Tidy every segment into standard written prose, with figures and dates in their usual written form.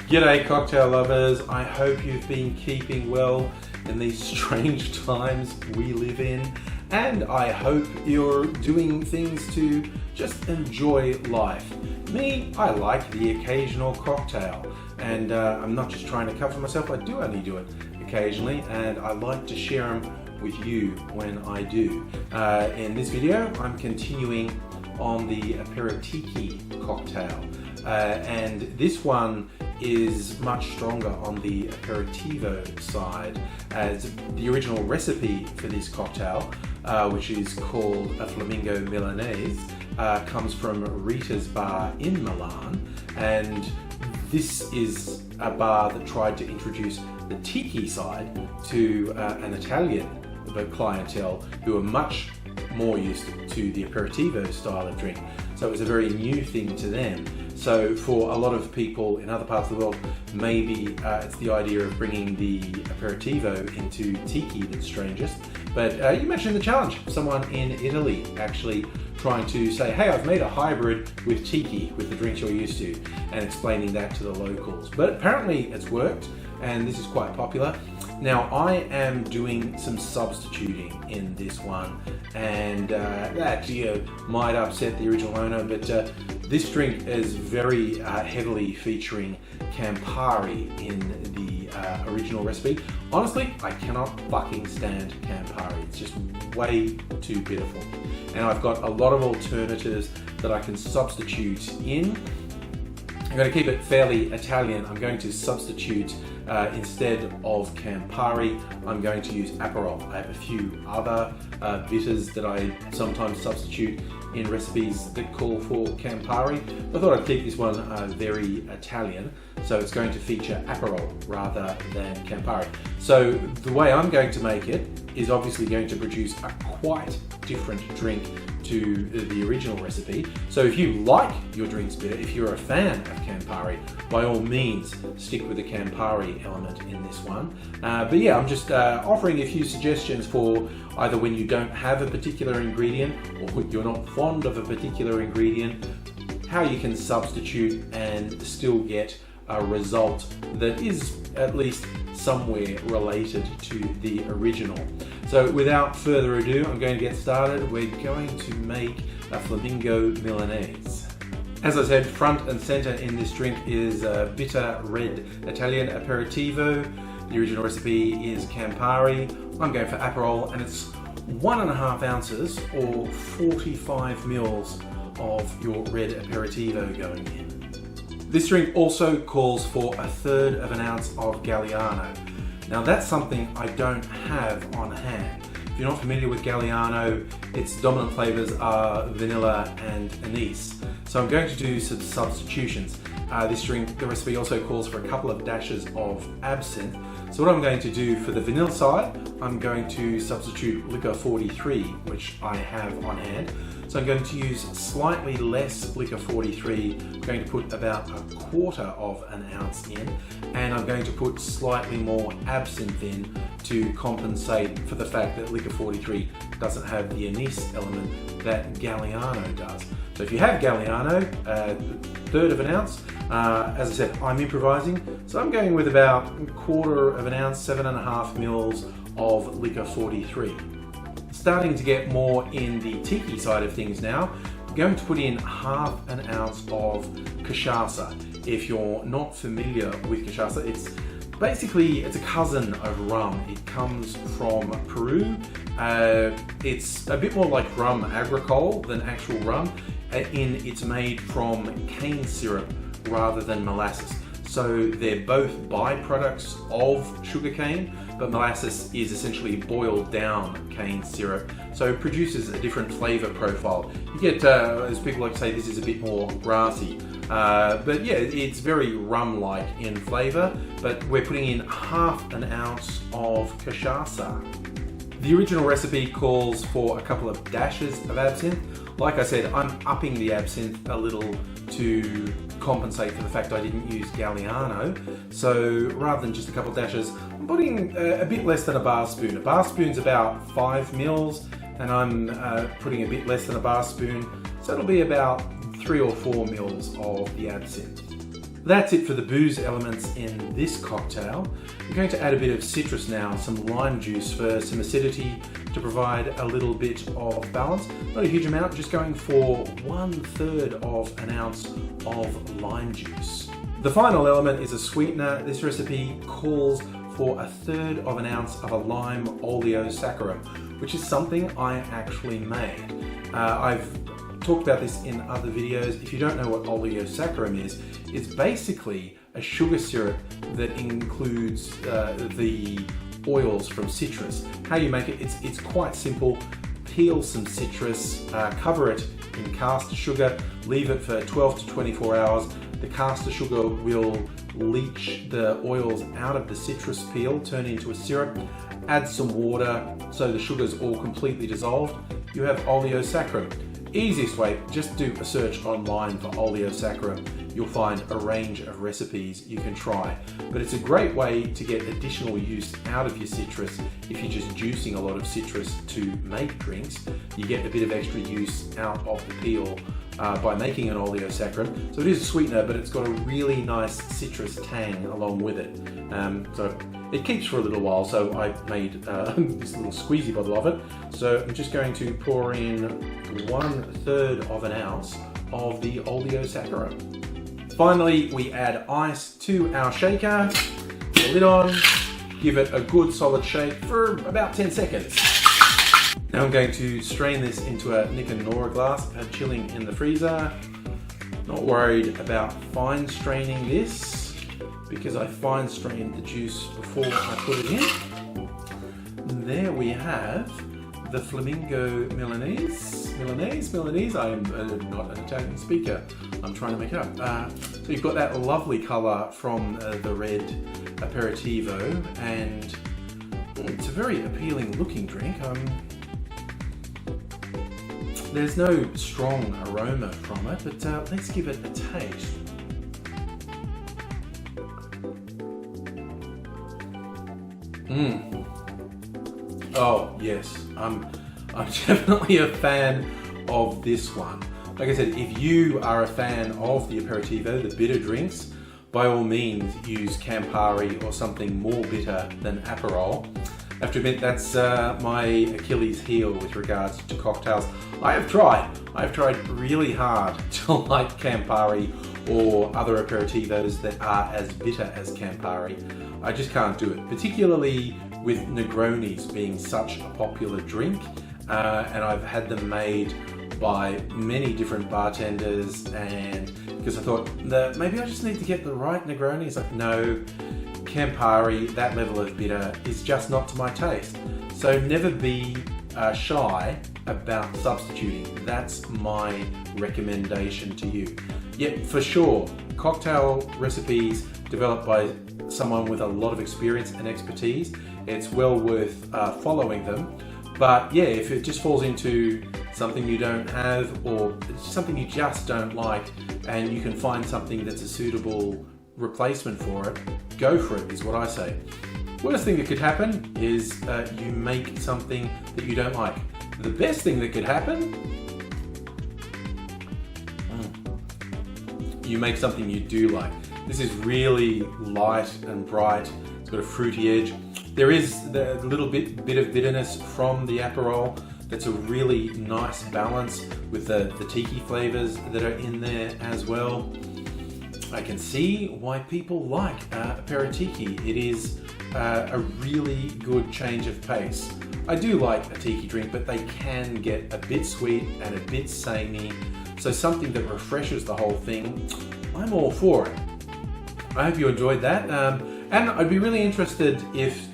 G'day cocktail lovers, I hope you've been keeping well in these strange times we live in, and I hope you're doing things to just enjoy life. Me, I like the occasional cocktail, and I'm not just trying to cover myself, I do only do it occasionally, and I like to share them with you when I do. In this video, I'm continuing on the Aperitiki cocktail, and this one is much stronger on the aperitivo side, as the original recipe for this cocktail, which is called a Flamingo Milanese, comes from Rita's bar in Milan, and this is a bar that tried to introduce the Tiki side to an Italian clientele who are much more used to the aperitivo style of drink. So it was a very new thing to them. So for a lot of people in other parts of the world, maybe it's the idea of bringing the aperitivo into Tiki that's strangest. But you mentioned the challenge. Someone in Italy actually trying to say, hey, I've made a hybrid with Tiki, with the drinks you're used to, and explaining that to the locals. But apparently it's worked, and this is quite popular. Now, I am doing some substituting in this one, and that might upset the original owner, but this drink is very heavily featuring Campari in the original recipe. Honestly, I cannot fucking stand Campari. It's just way too pitiful. And I've got a lot of alternatives that I can substitute in. I'm going to keep it fairly Italian. I'm going to substitute, instead of Campari, I'm going to use Aperol. I have a few other bitters that I sometimes substitute in recipes that call for Campari. I thought I'd keep this one very Italian, so it's going to feature Aperol rather than Campari. So the way I'm going to make it is obviously going to produce a quite different drink to the original recipe. So if you like your drinks bitter, if you're a fan of Campari, by all means stick with the Campari element in this one. But yeah, I'm just offering a few suggestions for either when you don't have a particular ingredient or you're not fond of a particular ingredient, how you can substitute and still get a result that is at least somewhere related to the original. So without further ado, I'm going to get started. We're going to make a Flamingo Milanese. As I said, front and center in this drink is a bitter red Italian aperitivo. The original recipe is Campari. I'm going for Aperol, and it's 1.5 ounces or 45 mils of your red aperitivo going in. This drink also calls for 1/3 ounce of Galliano. Now that's something I don't have on hand. If you're not familiar with Galliano, its dominant flavors are vanilla and anise. So I'm going to do some substitutions. This drink, the recipe also calls for a couple of dashes of absinthe. So what I'm going to do for the vanilla side, I'm going to substitute liquor 43, which I have on hand. So I'm going to use slightly less liquor 43. I'm going to put about 1/4 ounce in, and I'm going to put slightly more absinthe in to compensate for the fact that liquor 43 doesn't have the anise element that Galliano does. So if you have Galliano, 1/3 ounce, as I said, I'm improvising, so I'm going with about 1/4 ounce, 7.5 mils of liquor 43. Starting to get more in the Tiki side of things now, I'm going to put in 1/2 ounce of Cachaca. If you're not familiar with Cachaca, it's a cousin of rum. It comes from Peru. It's a bit more like rum agricole than actual rum, it's made from cane syrup rather than molasses. So they're both byproducts of sugarcane, but molasses is essentially boiled down cane syrup, so it produces a different flavor profile. You get, as people like to say, this is a bit more grassy. But yeah, it's very rum-like in flavor, but we're putting in 1/2 ounce of Cachaca. The original recipe calls for a couple of dashes of absinthe. Like I said, I'm upping the absinthe a little to compensate for the fact I didn't use Galliano. So rather than just a couple of dashes, I'm putting a bit less than a bar spoon. A bar spoon's about 5 mils, and I'm putting a bit less than a bar spoon, so it'll be about 3 or 4 mils of the absinthe. That's it for the booze elements in this cocktail. I'm going to add a bit of citrus now, some lime juice for some acidity to provide a little bit of balance. Not a huge amount, just going for 1/3 of an ounce of lime juice. The final element is a sweetener. This recipe calls for 1/3 of an ounce of a lime oleosaccharum, which is something I actually made. I've talked about this in other videos. If you don't know what oleosaccharum is, it's basically a sugar syrup that includes the oils from citrus. How you make it, it's quite simple. Peel some citrus, cover it in caster sugar, leave it for 12 to 24 hours. The caster sugar will leach the oils out of the citrus peel, turn into a syrup. Add some water so the sugar's all completely dissolved. You have oleosaccharum. Easiest way, just do a search online for oleosaccharum. You'll find a range of recipes you can try. But it's a great way to get additional use out of your citrus. If you're just juicing a lot of citrus to make drinks, you get a bit of extra use out of the peel by making an oleosaccharum. So it is a sweetener, but it's got a really nice citrus tang along with it. So it keeps for a little while, so I made this little squeezy bottle of it. So I'm just going to pour in 1/3 of an ounce of the oleosaccharum. Finally, we add ice to our shaker, put the lid on, give it a good solid shake for about 10 seconds. Now I'm going to strain this into a Nick and Nora glass, chilling in the freezer. Not worried about fine straining this, because I fine strained the juice before I put it in. And there we have the Flamingo Milanese. I am not an Italian speaker. I'm trying to make it up. So you've got that lovely colour from the red aperitivo, and it's a very appealing looking drink. There's no strong aroma from it, but let's give it a taste. Oh yes, I'm definitely a fan of this one. Like I said, if you are a fan of the aperitivo, the bitter drinks, by all means use Campari or something more bitter than Aperol. I have to admit, that's my Achilles heel with regards to cocktails. I have tried really hard to like Campari or other aperitivos that are as bitter as Campari. I just can't do it, particularly with Negronis being such a popular drink. And I've had them made by many different bartenders, and because I thought that maybe I just need to get the right Negroni. It's like, no, Campari, that level of bitter is just not to my taste. So never be shy about substituting. That's my recommendation to you. Yet for sure, cocktail recipes developed by someone with a lot of experience and expertise, it's well worth following them. But yeah, if it just falls into something you don't have, or it's something you just don't like, and you can find something that's a suitable replacement for it, go for it, is what I say. Worst thing that could happen is you make something that you don't like. The best thing that could happen, you make something you do like. This is really light and bright. It's got a fruity edge. There is the little bit of bitterness from the Aperol. That's a really nice balance with the Tiki flavors that are in there as well. I can see why people like Aperitiki. It is a really good change of pace. I do like a Tiki drink, but they can get a bit sweet and a bit samey. So something that refreshes the whole thing, I'm all for it. I hope you enjoyed that. And I'd be really interested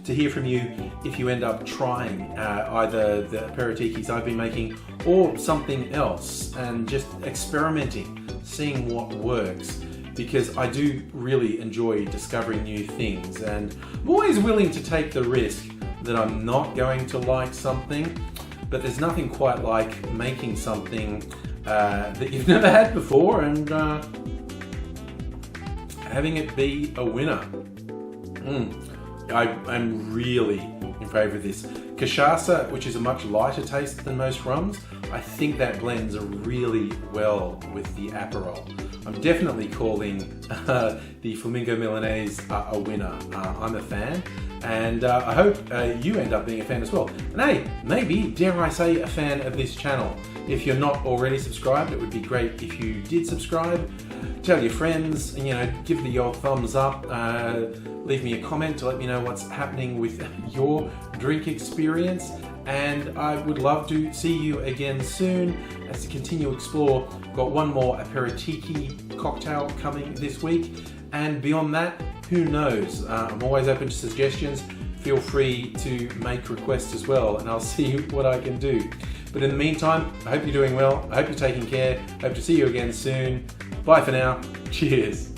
to hear from you if you end up trying either the aperitikis I've been making or something else, and just experimenting, seeing what works, because I do really enjoy discovering new things, and I'm always willing to take the risk that I'm not going to like something, but there's nothing quite like making something that you've never had before and having it be a winner. I'm really in favour of this. Cachaca, which is a much lighter taste than most rums, I think that blends really well with the Aperol. I'm definitely calling the Flamingo Milanese a winner. I'm a fan, and I hope you end up being a fan as well. And hey, maybe, dare I say, a fan of this channel. If you're not already subscribed, it would be great if you did subscribe. Tell your friends, and give the old thumbs up. Leave me a comment to let me know what's happening with your drink experience. And I would love to see you again soon as to continue to explore. Got one more Aperitiki cocktail coming this week, and beyond that, who knows? I'm always open to suggestions. Feel free to make requests as well, and I'll see what I can do. But in the meantime, I hope you're doing well. I hope you're taking care. Hope to see you again soon. Bye for now. Cheers.